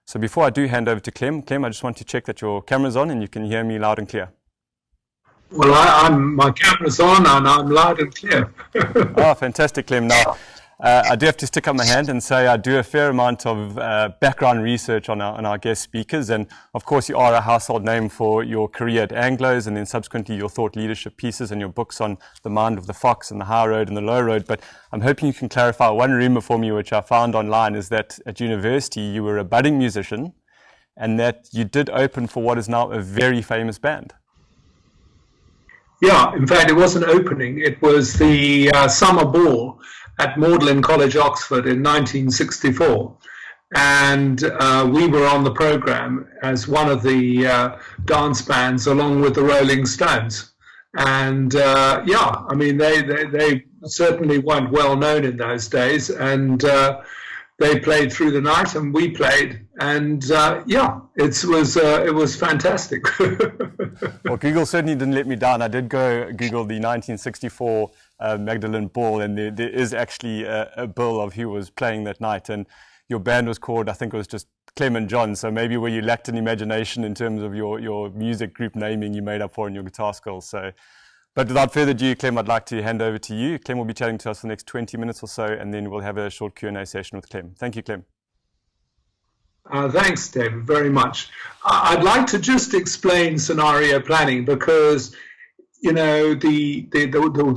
So before I do hand over to Clem, I just want to check that your camera's on and you can hear me loud and clear. Well, my camera's on and I'm loud and clear. Oh, fantastic, Clem. Now, I do have to stick up my hand and say I do a fair amount of background research on our guest speakers. And of course, you are a household name for your career at Anglos and then subsequently your thought leadership pieces and your books on the mind of the fox and the high road and the low road. But I'm hoping you can clarify one rumor for me, which I found online, is that at university you were a budding musician and that you did open for what is now a very famous band. Yeah, in fact, it wasn't opening. It was the summer ball at Magdalen College, Oxford in 1964. And we were on the program as one of the dance bands along with the Rolling Stones. And yeah, I mean, they certainly weren't well known in those days. And they played through the night and we played. And yeah, it was fantastic. Well, Google certainly didn't let me down. I did go Google the 1964 Magdalen Ball, and there is actually a bill of who was playing that night. And your band was called, I think it was just Clem and John. So maybe where you lacked an imagination in terms of your music group naming, you made up for in your guitar skills. So, but without further ado, Clem, I'd like to hand over to you. Clem will be chatting to us for the next 20 minutes or so, and then we'll have a short Q&A session with Clem. Thank you, Clem. Thanks, David, very much. I'd like to just explain scenario planning because, you know, the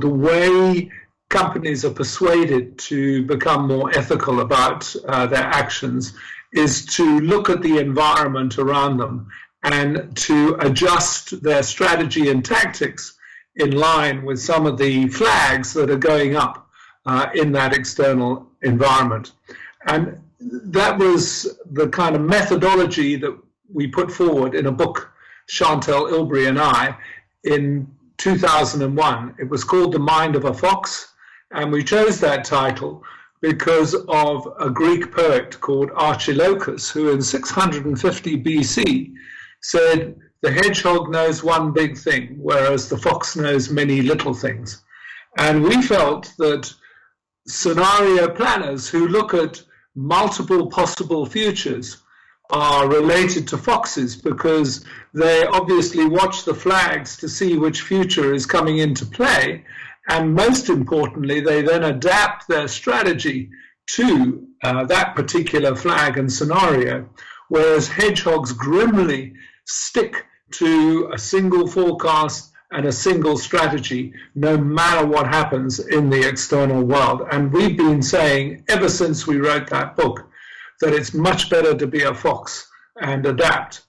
way companies are persuaded to become more ethical about their actions is to look at the environment around them and to adjust their strategy and tactics in line with some of the flags that are going up in that external environment. And that was the kind of methodology that we put forward in a book, Chantal Ilbury and I, in 2001. It was called The Mind of a Fox, and we chose that title because of a Greek poet called Archilochus, who in 650 BC said, "The hedgehog knows one big thing, whereas the fox knows many little things." And we felt that scenario planners who look at multiple possible futures are related to foxes because they obviously watch the flags to see which future is coming into play. And most importantly, they then adapt their strategy to that particular flag and scenario, whereas hedgehogs grimly stick to a single forecast and a single strategy, no matter what happens in the external world. And we've been saying ever since we wrote that book that it's much better to be a fox and adapt.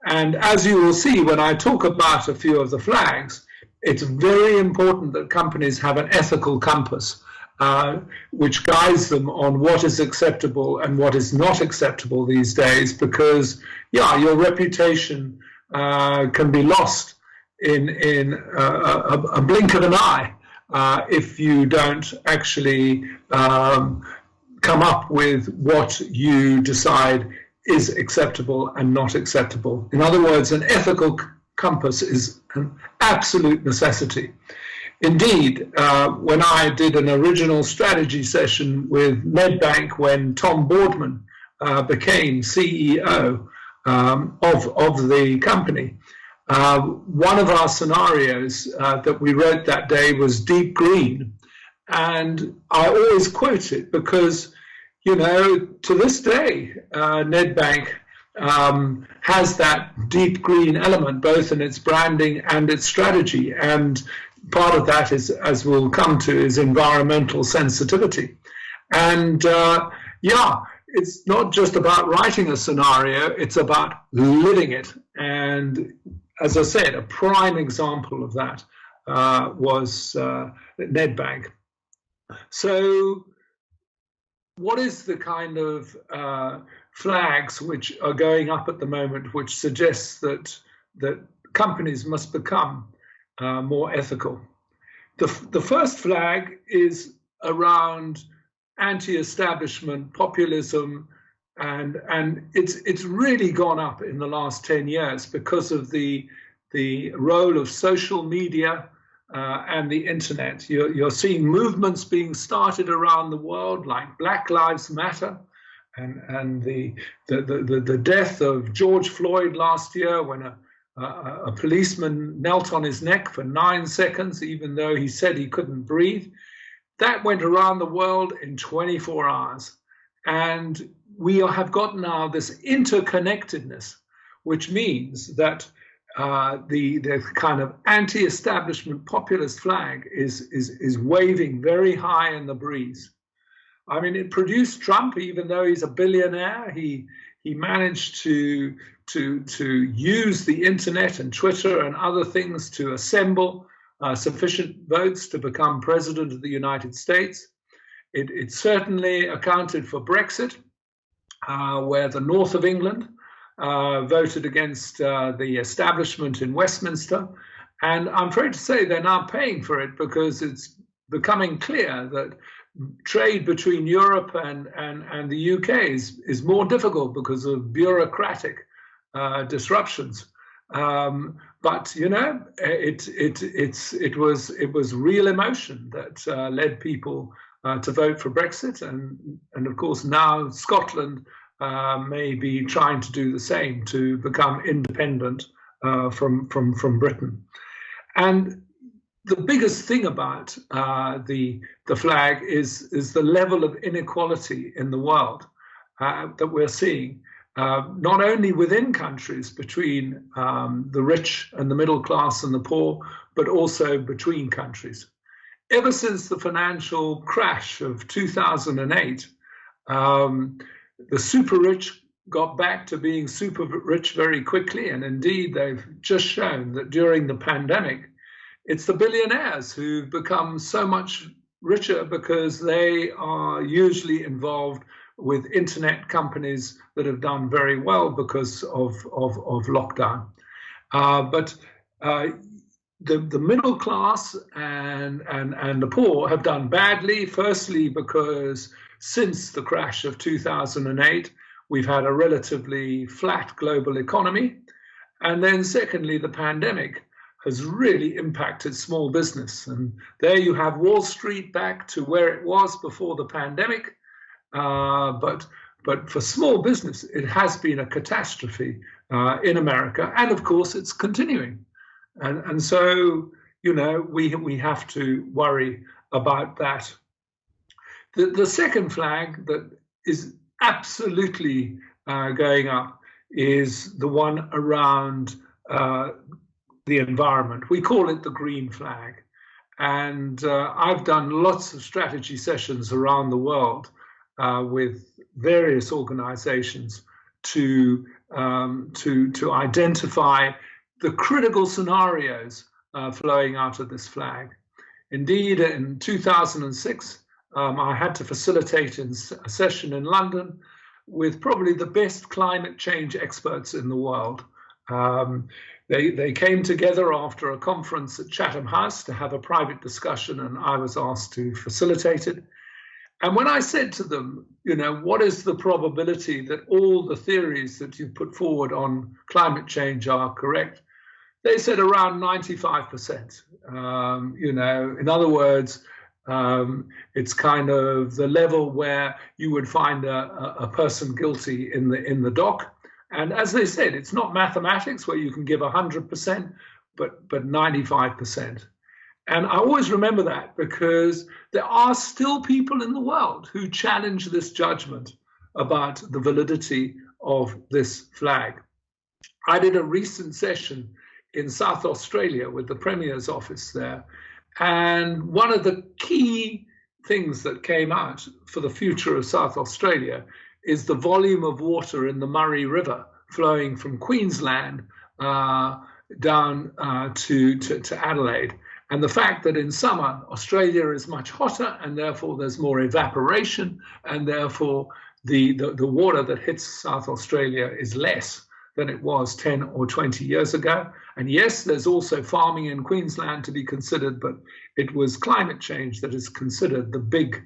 And as you will see when I talk about a few of the flags, it's very important that companies have an ethical compass which guides them on what is acceptable and what is not acceptable these days, because, yeah, your reputation can be lost in a blink of an eye if you don't actually come up with what you decide is acceptable and not acceptable. In other words, an ethical compass is an absolute necessity. Indeed, when I did an original strategy session with Nedbank when Tom Boardman became CEO of the company, one of our scenarios that we wrote that day was deep green. And I always quote it because, you know, to this day, Nedbank has that deep green element, both in its branding and its strategy. And part of that is, as we'll come to, is environmental sensitivity. And yeah, it's not just about writing a scenario, it's about living it. And as I said, a prime example of that was Nedbank. So what is the kind of flags which are going up at the moment which suggests that companies must become more ethical? The first flag is around anti-establishment populism, and it's really gone up in the last 10 years because of the role of social media and the internet. You're seeing movements being started around the world like Black Lives Matter, and the death of George Floyd last year, when a policeman knelt on his neck for 9 seconds, even though he said he couldn't breathe. That went around the world in 24 hours. And we have got now this interconnectedness, which means that the kind of anti-establishment populist flag is waving very high in the breeze. I mean, it produced Trump, even though he's a billionaire. He managed to use the internet and Twitter and other things to assemble sufficient votes to become president of the United States. It certainly accounted for Brexit, where the north of England voted against the establishment in Westminster. And I'm afraid to say they're now paying for it, because it's becoming clear that trade between Europe and the UK is more difficult because of bureaucratic disruptions. But you know, it was real emotion that led people to vote for Brexit, and of course now Scotland may be trying to do the same to become independent from Britain. And the biggest thing about the flag is the level of inequality in the world that we're seeing, not only within countries between the rich and the middle class and the poor, but also between countries. Ever since the financial crash of 2008, the super rich got back to being super rich very quickly. And indeed, they've just shown that during the pandemic, it's the billionaires who've become so much richer because they are usually involved with internet companies that have done very well because of lockdown. But the middle class and the poor have done badly, firstly because since the crash of 2008, we've had a relatively flat global economy. And then secondly, the pandemic has really impacted small business. And there you have Wall Street back to where it was before the pandemic. But for small business, it has been a catastrophe in America. And of course, it's continuing. And so, you know, we have to worry about that. The second flag that is absolutely going up is the one around the environment. We call it the green flag. And I've done lots of strategy sessions around the world with various organizations to identify the critical scenarios flowing out of this flag. Indeed, in 2006, I had to facilitate a session in London with probably the best climate change experts in the world. They came together after a conference at Chatham House to have a private discussion, and I was asked to facilitate it. And when I said to them, you know, what is the probability that all the theories that you put forward on climate change are correct? They said around 95%. You know, in other words, it's kind of the level where you would find a person guilty in the dock. And as they said, it's not mathematics where you can give 100%, but 95%. And I always remember that because there are still people in the world who challenge this judgment about the validity of this flag. I did a recent session in South Australia with the Premier's office there. And one of the key things that came out for the future of South Australia is the volume of water in the Murray River flowing from Queensland down to Adelaide. And the fact that in summer, Australia is much hotter and therefore there's more evaporation and therefore the water that hits South Australia is less than it was 10 or 20 years ago. And yes, there's also farming in Queensland to be considered, but it was climate change that is considered the big,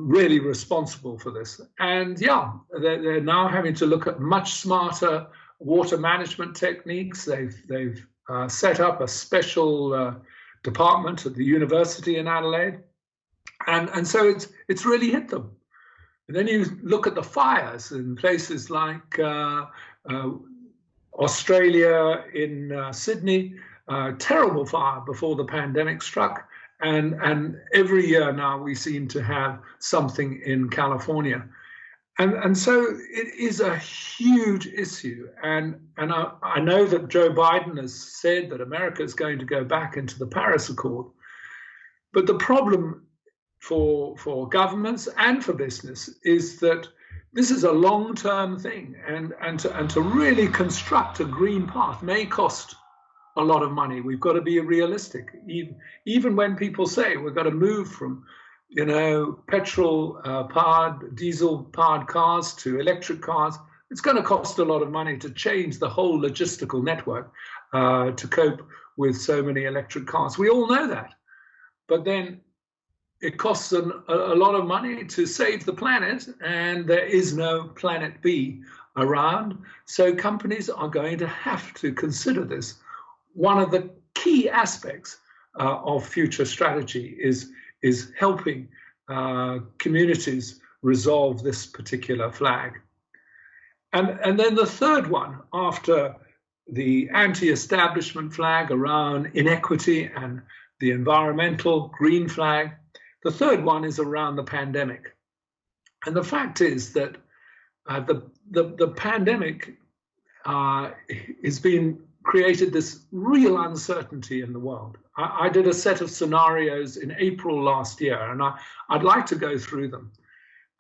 really responsible for this. And yeah, they're now having to look at much smarter water management techniques. They've set up a special department at the university in Adelaide. And so it's really hit them. And then you look at the fires in places like Australia, in Sydney, terrible fire before the pandemic struck. And every year now we seem to have something in California. And so it is a huge issue. And I know that Joe Biden has said that America is going to go back into the Paris Accord. But the problem for governments and for business is that this is a long-term thing. And to really construct a green path may cost a lot of money. We've got to be realistic. Even when people say we've got to move from petrol-powered, diesel-powered cars to electric cars, it's going to cost a lot of money to change the whole logistical network to cope with so many electric cars. We all know that. But then it costs a lot of money to save the planet, and there is no planet B around. So companies are going to have to consider this. One of the key aspects of future strategy is helping communities resolve this particular flag. And then the third one, after the anti-establishment flag around inequity and the environmental green flag, the third one is around the pandemic. And the fact is that the pandemic has been created this real uncertainty in the world. I did a set of scenarios in April last year, and I'd like to go through them.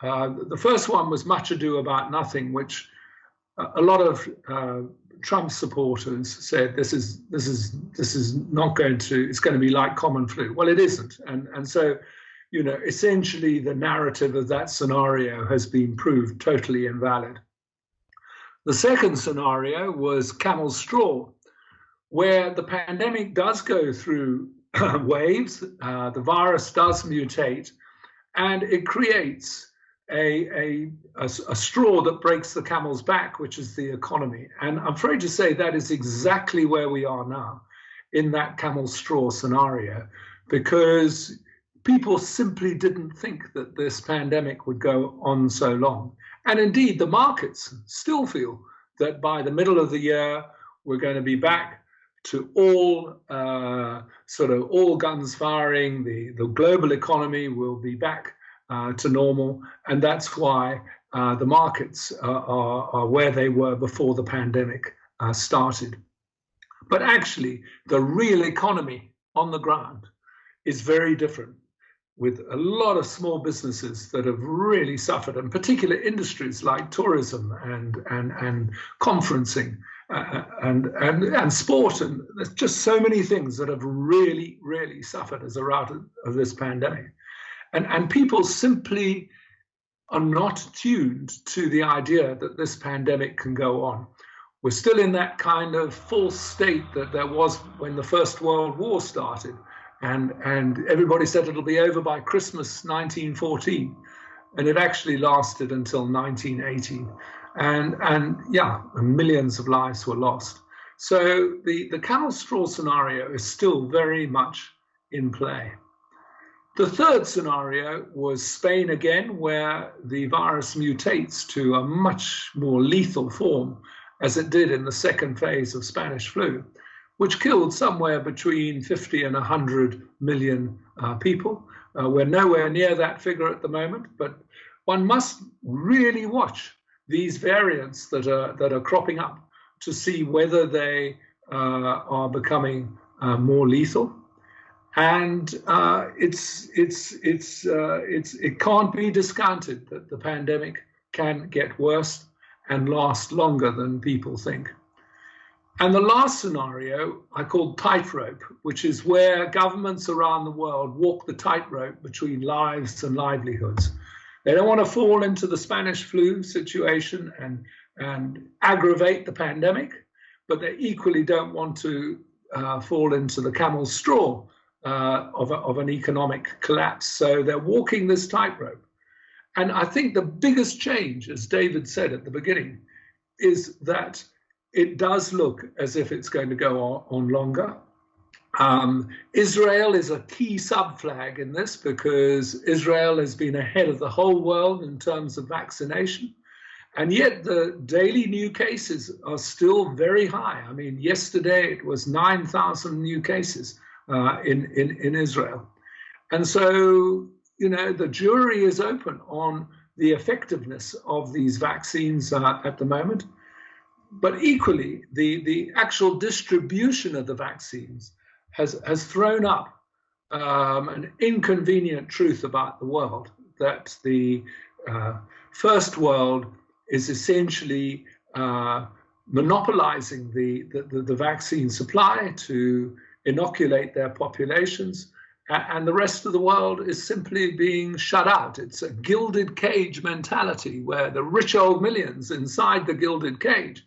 The first one was much ado about nothing, which a lot of Trump supporters said this is not going to, it's going to be like common flu. Well, it isn't, and so essentially the narrative of that scenario has been proved totally invalid. The second scenario was camel's straw, where the pandemic does go through waves, the virus does mutate, and it creates a straw that breaks the camel's back, which is the economy. And I'm afraid to say that is exactly where we are now in that camel's straw scenario, because people simply didn't think that this pandemic would go on so long. And indeed, the markets still feel that by the middle of the year, we're going to be back to all guns firing. The global economy will be back to normal. And that's why the markets are where they were before the pandemic started. But actually, the real economy on the ground is very different, with a lot of small businesses that have really suffered, and particular industries like tourism and conferencing and sport, and there's just so many things that have really, really suffered as a result of this pandemic. And people simply are not tuned to the idea that this pandemic can go on. We're still in that kind of false state that there was when the First World War started. And everybody said it'll be over by Christmas 1914, and it actually lasted until 1918, and millions of lives were lost. So the camel straw scenario is still very much in play. The third scenario was Spain again, where the virus mutates to a much more lethal form, as it did in the second phase of Spanish flu, which killed somewhere between 50 and 100 million people. We're nowhere near that figure at the moment, but one must really watch these variants that are cropping up to see whether they are becoming more lethal. And it can't be discounted that the pandemic can get worse and last longer than people think. And the last scenario I call tightrope, which is where governments around the world walk the tightrope between lives and livelihoods. They don't want to fall into the Spanish flu situation and aggravate the pandemic, but they equally don't want to fall into the camel's straw of an economic collapse. So they're walking this tightrope. And I think the biggest change, as David said at the beginning, is that it does look as if it's going to go on longer. Israel is a key sub-flag in this because Israel has been ahead of the whole world in terms of vaccination. And yet the daily new cases are still very high. I mean, yesterday it was 9,000 new cases in Israel. And so, the jury is open on the effectiveness of these vaccines at the moment. But equally, the actual distribution of the vaccines has thrown up an inconvenient truth about the world, that the first world is essentially monopolizing the vaccine supply to inoculate their populations, and the rest of the world is simply being shut out. It's a gilded cage mentality where the rich old millions inside the gilded cage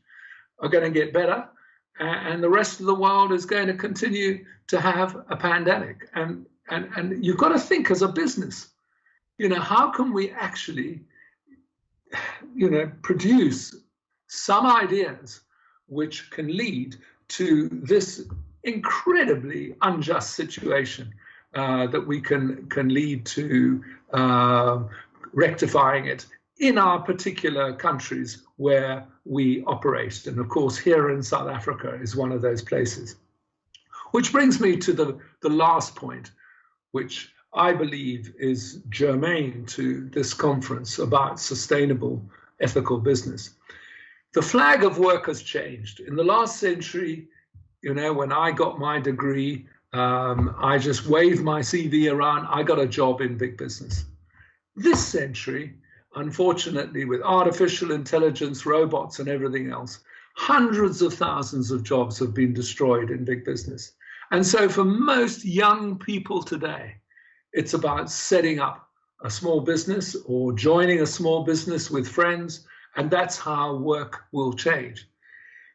are going to get better, and the rest of the world is going to continue to have a pandemic. And you've got to think as a business, how can we actually, produce some ideas which can lead to this incredibly unjust situation that we can lead to rectifying it in our particular countries where we operate. And of course, here in South Africa is one of those places. Which brings me to the last point, which I believe is germane to this conference about sustainable ethical business. The flag of work has changed. In the last century, when I got my degree, I just waved my CV around, I got a job in big business. This century, unfortunately, with artificial intelligence, robots, and everything else, hundreds of thousands of jobs have been destroyed in big business. And so for most young people today, it's about setting up a small business or joining a small business with friends, and that's how work will change.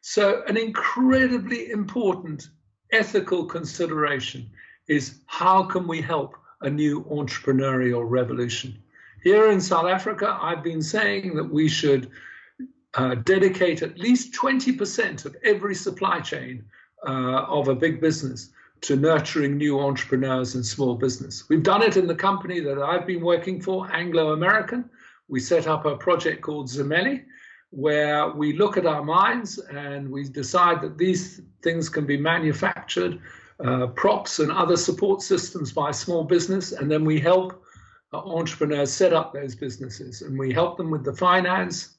So an incredibly important ethical consideration is how can we help a new entrepreneurial revolution? Here in South Africa, I've been saying that we should dedicate at least 20% of every supply chain of a big business to nurturing new entrepreneurs and small business. We've done it in the company that I've been working for, Anglo American. We set up a project called Zimeli, where we look at our mines and we decide that these things can be manufactured, props and other support systems by small business, and then we help entrepreneurs set up those businesses, and we help them with the finance.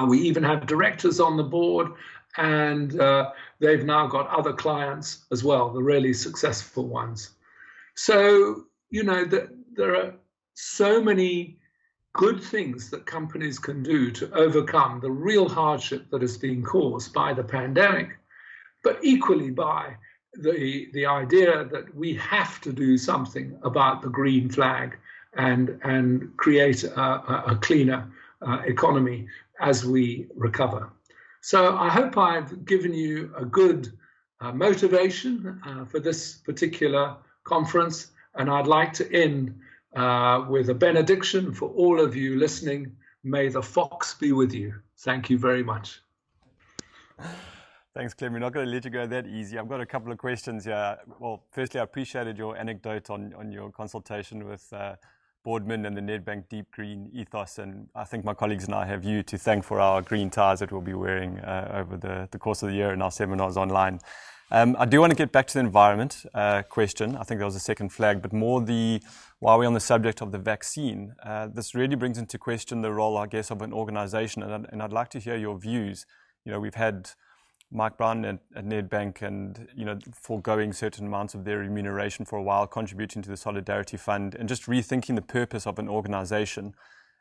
We even have directors on the board, and they've now got other clients as well, the really successful ones. So, there are so many good things that companies can do to overcome the real hardship that has been caused by the pandemic, but equally by the idea that we have to do something about the green flag and create a cleaner economy as we recover. So I hope I've given you a good motivation for this particular conference, and I'd like to end with a benediction for all of you listening. May the fox be with you. Thank you very much. Thanks, Clem. We're not going to let you go that easy. I've got a couple of questions here. Well, firstly, I appreciated your anecdote on your consultation with Boardman and the Nedbank Deep Green Ethos, and I think my colleagues and I have you to thank for our green ties that we'll be wearing over the course of the year in our seminars online. I do want to get back to the environment question. I think that was the second flag, but more while we're on the subject of the vaccine, this really brings into question the role, I guess, of an organization, and I'd like to hear your views. We've had Mike Brown at Nedbank and, foregoing certain amounts of their remuneration for a while, contributing to the Solidarity Fund and just rethinking the purpose of an organization.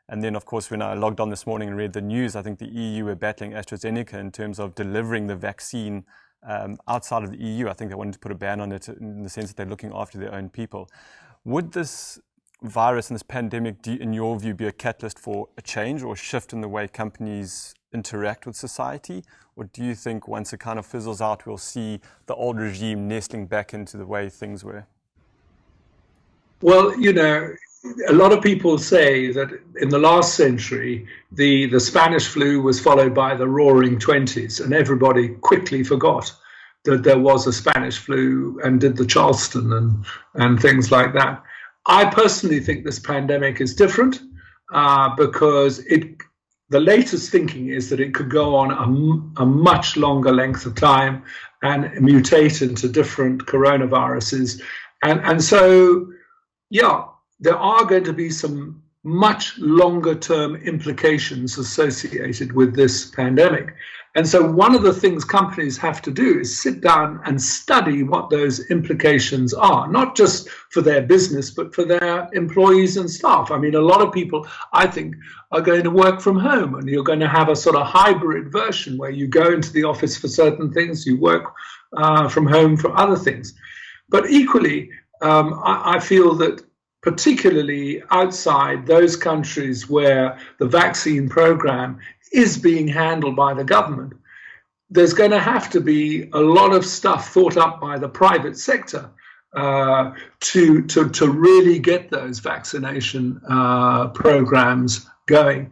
And then, of course, when I logged on this morning and read the news, I think the EU were battling AstraZeneca in terms of delivering the vaccine outside of the EU. I think they wanted to put a ban on it in the sense that they're looking after their own people. Would this virus and this pandemic, in your view, be a catalyst for a change or a shift in the way companies interact with society? Or do you think once it kind of fizzles out, we'll see the old regime nestling back into the way things were? Well, a lot of people say that in the last century, the Spanish flu was followed by the Roaring '20s, and everybody quickly forgot that there was a Spanish flu and did the Charleston and things like that. I personally think this pandemic is different because the latest thinking is that it could go on a much longer length of time and mutate into different coronaviruses. And so, yeah, there are going to be some much longer term implications associated with this pandemic. And so one of the things companies have to do is sit down and study what those implications are, not just for their business, but for their employees and staff. I mean, a lot of people, I think, are going to work from home, and you're going to have a sort of hybrid version where you go into the office for certain things, you work from home for other things. But equally, I feel that particularly outside those countries where the vaccine program is being handled by the government, there's going to have to be a lot of stuff thought up by the private sector to really get those vaccination programs going,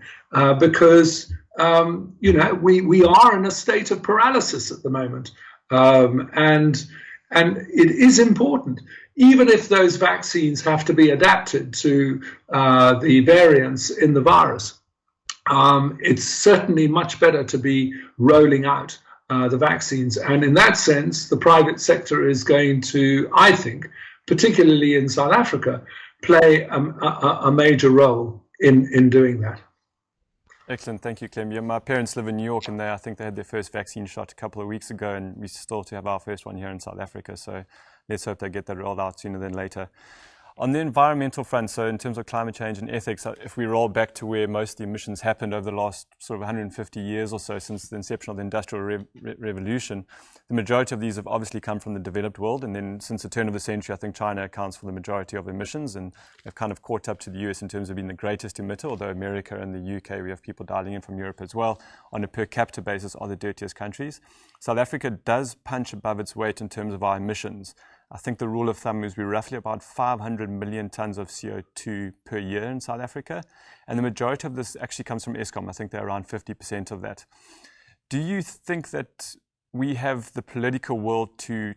because we are in a state of paralysis at the moment, and it is important. Even if those vaccines have to be adapted to the variants in the virus, it's certainly much better to be rolling out the vaccines. And in that sense, the private sector is going to, I think, particularly in South Africa, play a major role in doing that. Excellent, thank you, Clem. Yeah, my parents live in New York, and I think they had their first vaccine shot a couple of weeks ago, and we still to have our first one here in South Africa. So let's hope they get that rolled out sooner than later. On the environmental front, so in terms of climate change and ethics, if we roll back to where most of the emissions happened over the last sort of 150 years or so since the inception of the Industrial Revolution, the majority of these have obviously come from the developed world. And then since the turn of the century, I think China accounts for the majority of emissions and have kind of caught up to the US in terms of being the greatest emitter, although America and the UK, we have people dialing in from Europe as well, on a per capita basis are the dirtiest countries. South Africa does punch above its weight in terms of our emissions. I think the rule of thumb is we're roughly about 500 million tons of CO2 per year in South Africa. And the majority of this actually comes from Eskom. I think they're around 50% of that. Do you think that we have the political will to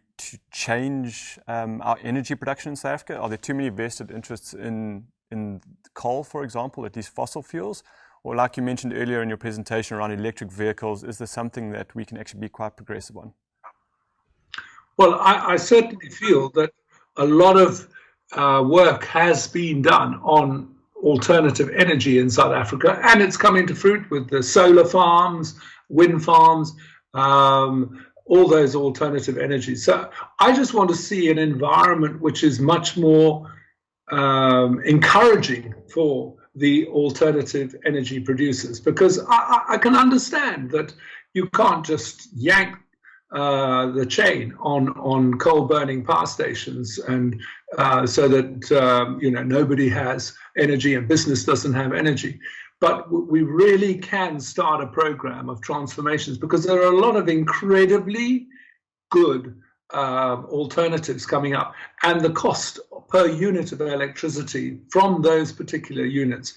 change our energy production in South Africa? Are there too many vested interests in coal, for example, at least fossil fuels? Or like you mentioned earlier in your presentation around electric vehicles, is there something that we can actually be quite progressive on? Well, I certainly feel that a lot of work has been done on alternative energy in South Africa, and it's coming to fruit with the solar farms, wind farms, all those alternative energies. So I just want to see an environment which is much more encouraging for the alternative energy producers, because I can understand that you can't just yank the chain on coal burning power stations, and so that nobody has energy and business doesn't have energy. But we really can start a program of transformations, because there are a lot of incredibly good alternatives coming up, and the cost per unit of electricity from those particular units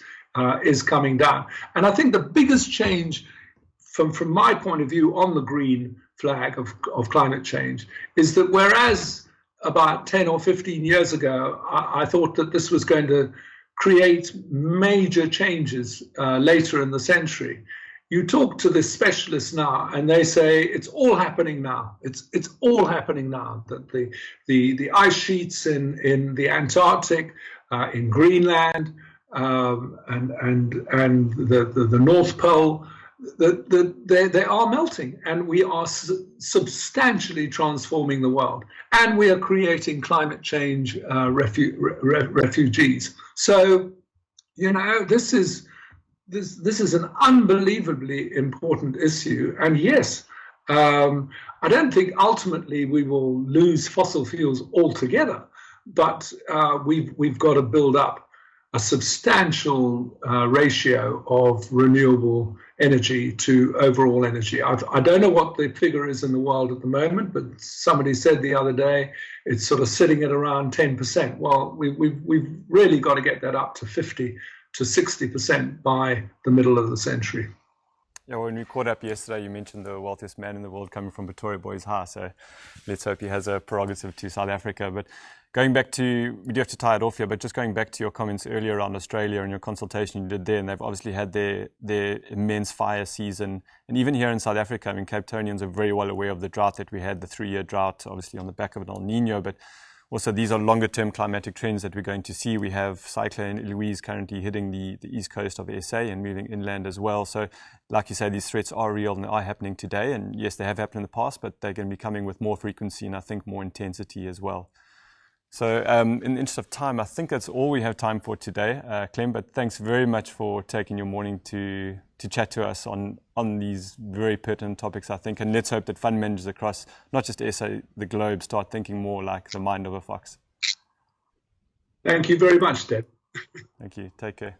is coming down. And I think the biggest change from my point of view on the green flag of climate change is that whereas about 10 or 15 years ago, I thought that this was going to create major changes later in the century, you talk to the specialists now and they say it's all happening now. It's all happening now, that the ice sheets in the Antarctic, in Greenland, and the North Pole, they are melting, and we are substantially transforming the world, and we are creating climate change refugees. So, this is an unbelievably important issue. And yes, I don't think ultimately we will lose fossil fuels altogether, but we've got to build up a substantial ratio of renewable energy to overall energy. I don't know what the figure is in the world at the moment, but somebody said the other day it's sort of sitting at around 10%. Well, we've really got to get that up to 50 to 60% by the middle of the century. Yeah, when we caught up yesterday, you mentioned the wealthiest man in the world coming from Pretoria Boys High. So let's hope he has a prerogative to South Africa. But going back to, we do have to tie it off here, but just going back to your comments earlier around Australia and your consultation you did there, and they've obviously had their immense fire season. And even here in South Africa, I mean, Cape Townians are very well aware of the drought that we had, the 3-year drought, obviously on the back of an El Nino, but also, these are longer-term climatic trends that we're going to see. We have Cyclone Louise currently hitting the east coast of SA and moving inland as well. So, like you say, these threats are real and they are happening today. And yes, they have happened in the past, but they're going to be coming with more frequency and I think more intensity as well. So, in the interest of time, I think that's all we have time for today, Clem. But thanks very much for taking your morning to chat to us on these very pertinent topics, I think. And let's hope that fund managers across not just SA, the globe, start thinking more like the mind of a fox. Thank you very much, Deb. Thank you. Take care.